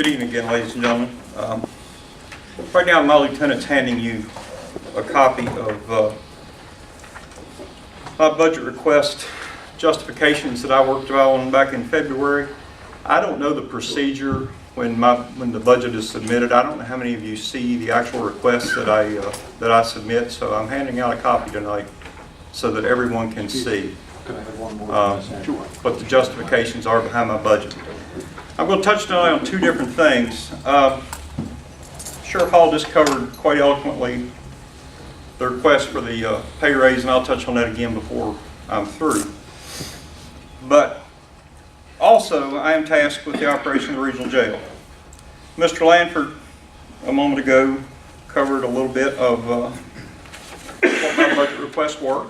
Good evening again, ladies and gentlemen. Right now, my lieutenant's handing you a copy of my budget request justifications that I worked on back in February. I don't know the procedure when the budget is submitted. I don't know how many of you see the actual requests that I submit, so I'm handing out a copy tonight so that everyone can see what the justifications are behind my budget. I'm going to touch tonight on two different things. Sheriff Hall just covered quite eloquently the request for the pay raise, and I'll touch on that again before I'm through. But also, I am tasked with the operation of the regional jail. Mr. Lanford, a moment ago, covered a little bit of what my budget requests were,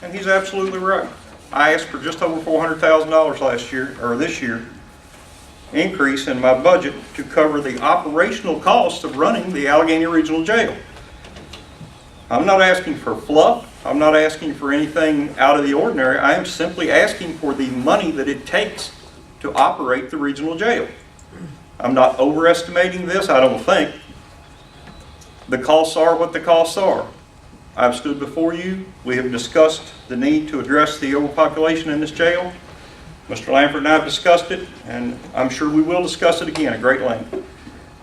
and he's absolutely right. I asked for just over $400,000 last year, or this year, increase in my budget to cover the operational costs of running the Alleghany Regional Jail. I'm not asking for fluff. I'm not asking for anything out of the ordinary. I am simply asking for the money that it takes to operate the regional jail. I'm not overestimating this, I don't think. The costs are what the costs are. I've stood before you. We have discussed the need to address the overpopulation in this jail. Mr. Lanford and I have discussed it, and I'm sure we will discuss it again at great length.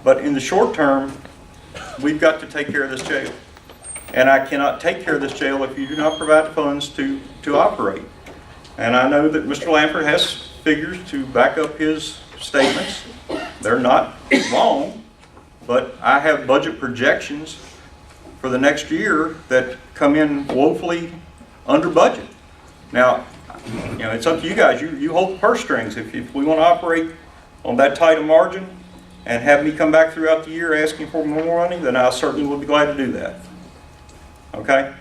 But in the short term, we've got to take care of this jail. And I cannot take care of this jail if you do not provide the funds to operate. And I know that Mr. Lanford has figures to back up his statements. They're not wrong, but I have budget projections for the next year that come in woefully under budget. Now, it's up to you guys. You hold the purse strings. If we want to operate on that tight a margin and have me come back throughout the year asking for more money, then I certainly will be glad to do that. Okay?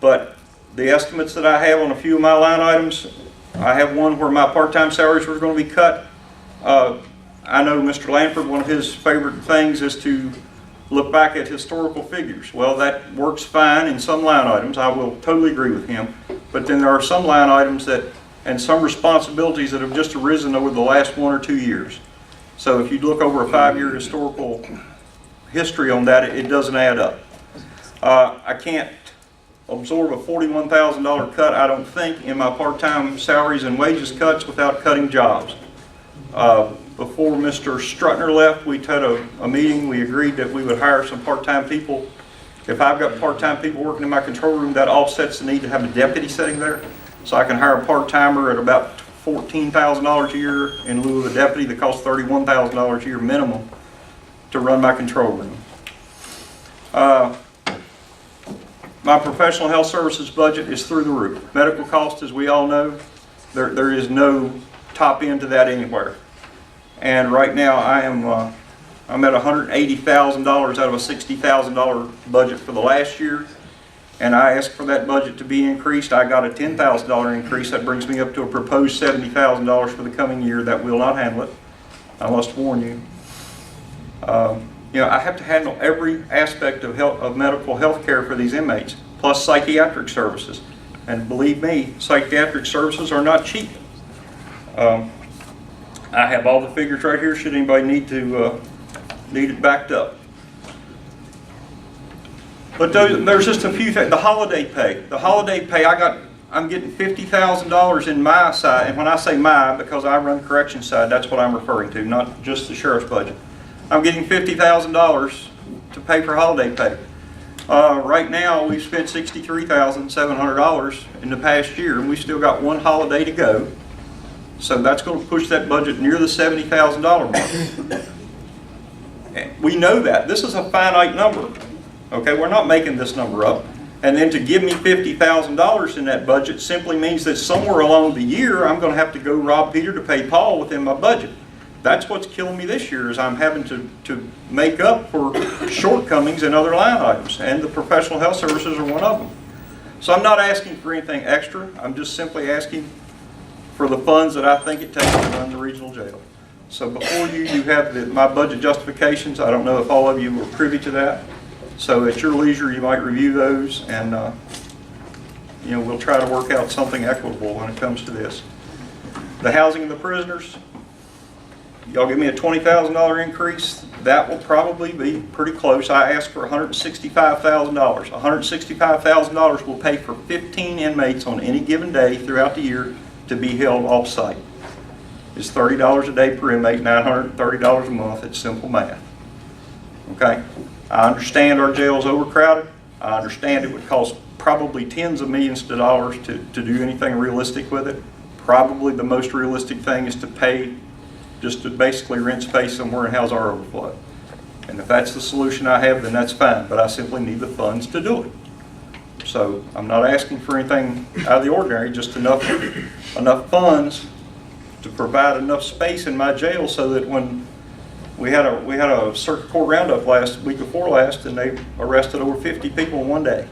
But the estimates that I have on a few of my line items, I have one where my part-time salaries were going to be cut. I know Mr. Lanford, one of his favorite things is to look back at historical figures. Well, that works fine in some line items. I will totally agree with him. But then there are some line items and some responsibilities that have just arisen over the last 1 or 2 years. So if you look over a 5-year historical history on that, it doesn't add up. I can't absorb a $41,000 cut, I don't think, in my part-time salaries and wages cuts without cutting jobs. Before Mr. Strutner left, we had a meeting. We agreed that we would hire some part-time people. If I've got part-time people working in my control room, that offsets the need to have a deputy sitting there. So I can hire a part-timer at about $14,000 a year in lieu of a deputy that costs $31,000 a year minimum to run my control room. My professional health services budget is through the roof. Medical costs, as we all know, there is no top end to that anywhere. And right now I'm at $180,000 out of a $60,000 budget for the last year. And I asked for that budget to be increased. I got a $10,000 increase. That brings me up to a proposed $70,000 for the coming year. That will not handle it. I must warn you. I have to handle every aspect of medical health care for these inmates, plus psychiatric services. And believe me, psychiatric services are not cheap. I have all the figures right here should anybody need it backed up. But there's just a few things. The holiday pay, I'm getting $50,000 in my side, and when I say my, because I run the correction side, that's what I'm referring to, not just the sheriff's budget. I'm getting $50,000 to pay for holiday pay. Right now, we've spent $63,700 in the past year, and we've still got one holiday to go. So that's going to push that budget near the $70,000 mark. We know that. This is a finite number. Okay, we're not making this number up. And then to give me $50,000 in that budget simply means that somewhere along the year, I'm going to have to go rob Peter to pay Paul within my budget. That's what's killing me this year, is I'm having to make up for shortcomings in other line items, and the professional health services are one of them. So I'm not asking for anything extra. I'm just simply asking for the funds that I think it takes to run the regional jail. So before you have my budget justifications. I don't know if all of you were privy to that. So at your leisure, you might review those, and we'll try to work out something equitable when it comes to this. The housing of the prisoners. Y'all give me a $20,000 increase, that will probably be pretty close. I asked for $165,000. $165,000 will pay for 15 inmates on any given day throughout the year to be held off-site. It's $30 a day per inmate, $930 a month. It's simple math. Okay? I understand our jail's overcrowded. I understand it would cost probably tens of millions of dollars to do anything realistic with it. Probably the most realistic thing is to pay just to basically rent space somewhere and house our overflow. And if that's the solution I have, then that's fine, but I simply need the funds to do it. So I'm not asking for anything out of the ordinary, just enough funds to provide enough space in my jail so that when we had a circuit court roundup week before last, and they arrested over 50 people in one day.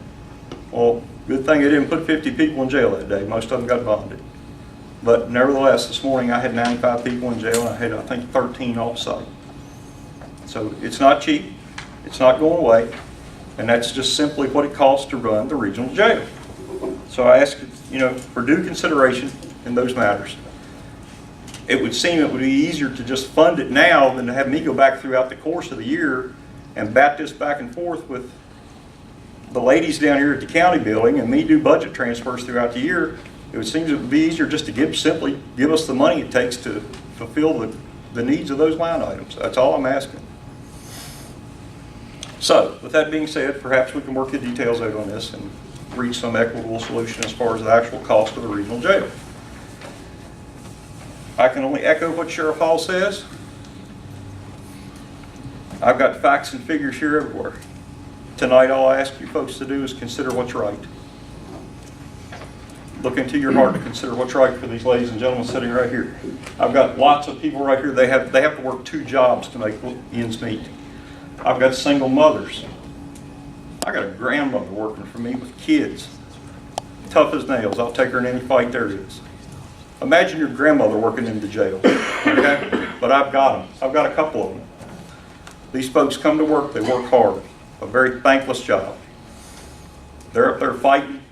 Well, good thing they didn't put 50 people in jail that day. Most of them got bonded. But nevertheless, this morning I had 95 people in jail, and I had, I think, 13 off-site. So it's not cheap, it's not going away, and that's just simply what it costs to run the regional jail. So I ask, for due consideration in those matters. It would seem it would be easier to just fund it now than to have me go back throughout the course of the year and bat this back and forth with the ladies down here at the county building and me do budget transfers throughout the year. It would seem it would be easier just to simply give us the money it takes to fulfill the needs of those line items. That's all I'm asking. So, with that being said, perhaps we can work the details out on this and reach some equitable solution as far as the actual cost of the regional jail. I can only echo what Sheriff Hall says. I've got facts and figures here everywhere. Tonight, all I ask you folks to do is consider what's right. Look into your heart and consider what's right for these ladies and gentlemen sitting right here. I've got lots of people right here. They have to work 2 jobs to make ends meet. I've got single mothers. I got a grandmother working for me with kids. Tough as nails. I'll take her in any fight there is. Imagine your grandmother working in the jail. Okay? But I've got them. I've got a couple of them. These folks come to work. They work hard. A very thankless job. They're up there fighting,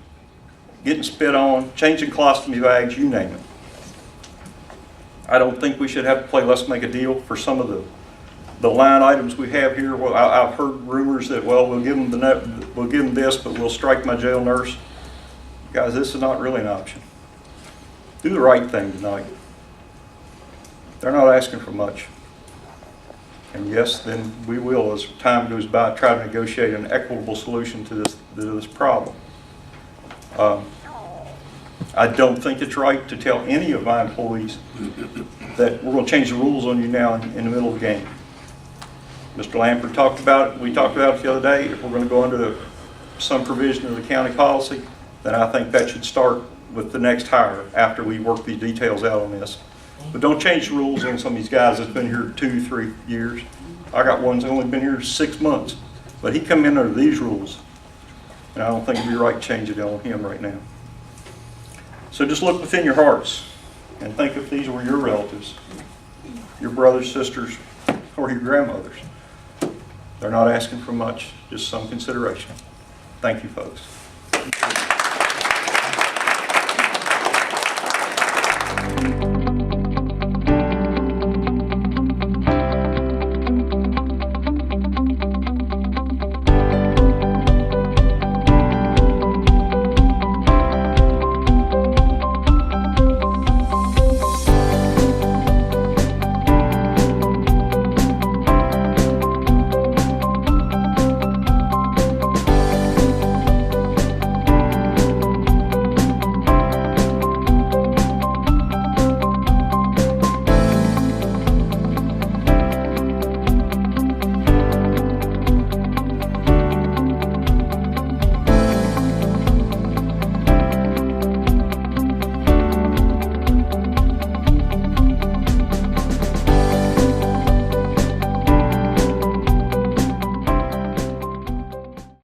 getting spit on, changing colostomy bags, you name it. I don't think we should have to play let's make a deal for some of the line items we have here. Well, I've heard rumors that, well, we'll give them this, but we'll strike my jail nurse. Guys, this is not really an option. Do the right thing tonight. They're not asking for much. And yes, then we will, as time goes by, try to negotiate an equitable solution to this problem. I don't think it's right to tell any of my employees that we're going to change the rules on you now in the middle of the game. Mr. Lampert talked about it. We talked about it the other day. If we're going to go under some provision of the county policy, then I think that should start with the next hire after we work these details out on this. But don't change the rules on some of these guys that's been here 2-3 years. I got one that's only been here 6 months, but he come in under these rules, and I don't think it'd be right to change it on him right now. So just look within your hearts and think if these were your relatives, your brothers, sisters, or your grandmothers. They're not asking for much, just some consideration. Thank you, folks.